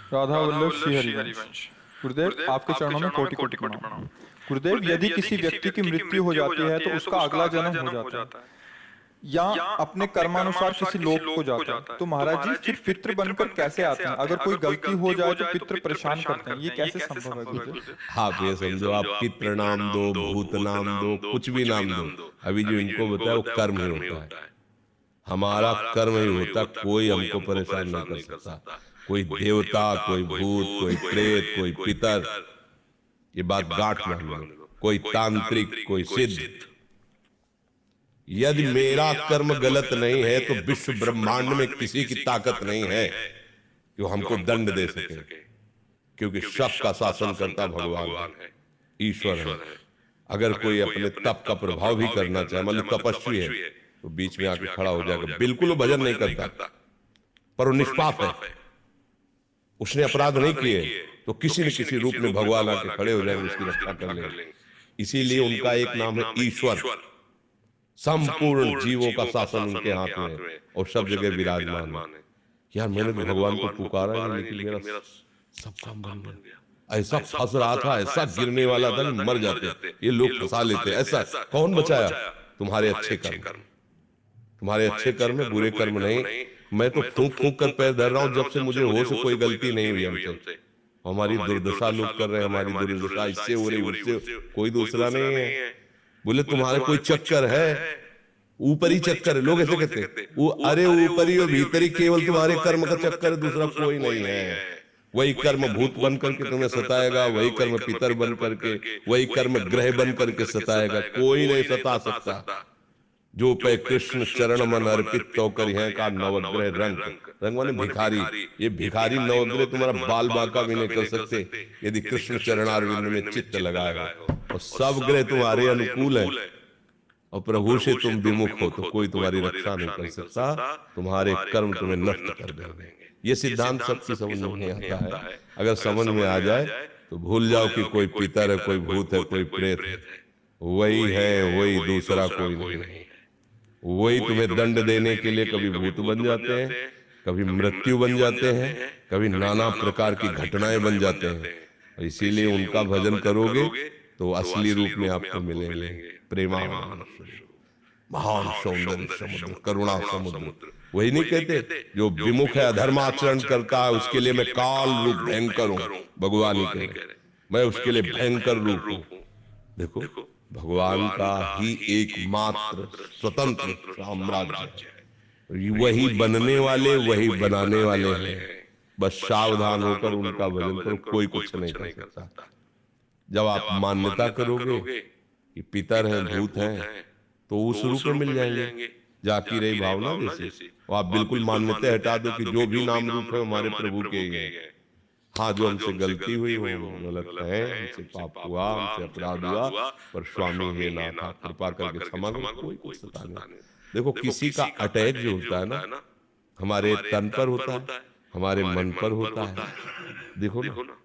राधा वल्लभ श्री हरिवंश। गुरुदेव, आपके चरणों में कोटि कोटि प्रणाम। गुरुदेव, यदि किसी व्यक्ति की मृत्यु हो जाती है तो उसका अगला जन्म हो जाता है या अपने कर्मानुसार किसी लोक को जाता है, तो महाराज जी फिर पितृ बनकर कैसे आते हैं? अगर कोई गलती हो जाए तो पितृ परेशान करते हैं, ये कैसे संभव है गुरुदेव? आप ये समझो, आप पितृ नाम दो, भूत नाम दो, कुछ भी नाम दो, अभी जो इनको बताया वो कर्म ही होता है। हमारा कर्म ही होता, कोई हमको परेशान नहीं कर सकता। कोई देवता, कोई भूत, कोई प्रेत, कोई पितर, ये बात गांठ मान लो, कोई तांत्रिक, कोई सिद्ध। यदि मेरा कर्म गलत नहीं है तो विश्व ब्रह्मांड में किसी की ताकत नहीं है कि वो हमको दंड दे सके, क्योंकि सबका शासन करता भगवान है, ईश्वर है। अगर कोई अपने तप का प्रभाव भी करना चाहे, मतलब तपस्वी है, तो बीच में आके खड़ा हो जाएगा। बिल्कुल वो भजन नहीं करता, पर वो निष्पाप है, उसने अपराध नहीं किए, तो किसी न किसी रूप में भगवान आके खड़े हो जाएंगे, उसकी रक्षा कर लेंगे। इसीलिए उनका एक नाम है ईश्वर। संपूर्ण जीवों का शासन उनके हाथ में है और सब जगह विराजमान है। यार मैंने तो भगवान को पुकारा है, लेकिन मेरा सब काम बन गया। ऐसा फंस रहा था, ऐसा गिरने वाला था कि मर जाते, ये लोग फंसा लेते। ऐसा कौन बचाया? तुम्हारे अच्छे कर्म, तुम्हारे अच्छे कर्म में, बुरे कर्म नहीं। मैं तो फूंक फूंक कर पैर धर रहा हूं, जब से मुझे होश कोई गलती नहीं हुई हमसे। हमारी दुर्दशा लोग कर रहे हैं, हमारी दुर्दशा इससे हो रही, उससे, कोई दूसरा नहीं है। बोले तुम्हारे कोई चक्कर है? ऊपरी चक्कर है, लोग ऐसे कहते हैं। वो अरे ऊपरी और भीतरी, केवल तुम्हारे कर्म का चक्कर है, दूसरा कोई नहीं है। वही कर्म भूत बन करके तुम्हें सताएगा, वही कर्म पितर बन करके, वही कर्म ग्रह बन करके सताएगा, कोई नहीं सता सकता। जो पे कृष्ण चरण मन अर्पित तो कर है का नवग्रह रंग, रंग माने भिखारी। ये भिखारी नवग्रह तुम्हारा बाल बांका भी नहीं कर सकते यदि कृष्ण चरणारविंद में चित्त लगाएगा। और सब ग्रह तुम्हारे अनुकूल है और प्रभु से तुम विमुख हो तो कोई तुम्हारी रक्षा नहीं कर सकता, तुम्हारे कर्म तुम्हें नष्ट कर देंगे। ये सिद्धांत सबकी समझ में नहीं आता है। अगर समझ में आ जाए तो भूल जाओ कि कोई पितर है, कोई भूत है, कोई प्रेत है। वही है, वही, दूसरा कोई नहीं है। वही तुम्हें दंड देने के लिए कभी भूत बन जाते हैं, कभी मृत्यु बन जाते हैं, कभी नाना प्रकार की घटनाएं बन जाते हैं। इसीलिए उनका भजन करोगे तो असली रूप में आपको मिलेंगे प्रेमानंद, महान सौंदर्य समुद्र, करुणा समुद्र। वही नहीं कहते जो विमुख है, अधर्माचरण करता है, उसके लिए मैं काल रूप भयंकर हूं। भगवान ही कह रहे, मैं उसके लिए भयंकर रूप हूं। देखो, भगवान का ही एकमात्र स्वतंत्र साम्राज्य है। वही बनने वाले, वही बनाने वाले हैं। बस सावधान होकर उनका भजन करो, कोई कुछ नहीं कर सकता। जब आप मान्यता करोगे कि पितर हैं, भूत हैं, तो उस रूप में मिल जाएंगे। जाकी रही भावना जैसे, और आप बिल्कुल मान्यता हटा दो कि जो भी नाम रूप है हमारे प्रभु के ही है। हाँ, जो हमसे गलती हुई वो गलत है, हमसे पाप हुआ, हमसे अपराध हुआ, पर स्वामी हे नाथ आप कृपा करके क्षमा करो, कोई कुछ सता नहीं। देखो, किसी का अटैक जो होता है ना, हमारे तन पर होता है, हमारे मन पर होता है। देखो ना,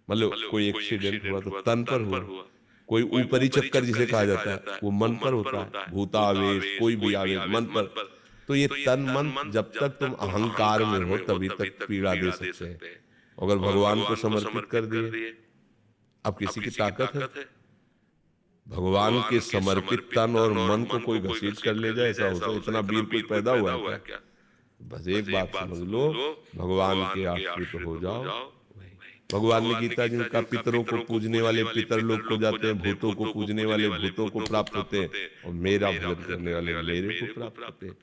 मतलब कोई एक्सीडेंट हुआ तो तन पर हुआ। कोई ऊपरी चक्कर जिसे कहा जाता है वो मन पर होता है। भूतावेश, कोई भी आवेश मन पर। तो ये तन मन जब तक तुम अहंकार में हो तभी तक पीड़ा दे सकते हैं। अगर भगवान को समर्पित कर दिए, अब किसी की ताकत है? भगवान के समर्पित तन और मन को कोई घसीट कर ले जाए, ऐसा होता? इतना वीर कोई पैदा हुआ है क्या? बस एक बात समझ लो, भगवान के आश्रित हो जाओ। भगवान ने गीता जी में कहा, पितरों को पूजने वाले पितर लोग को जाते हैं, भूतों को पूजने वाले भूतों को प्राप्त होते हैं, और मेरा भजन करने वाले मेरे को प्राप्त होते हैं।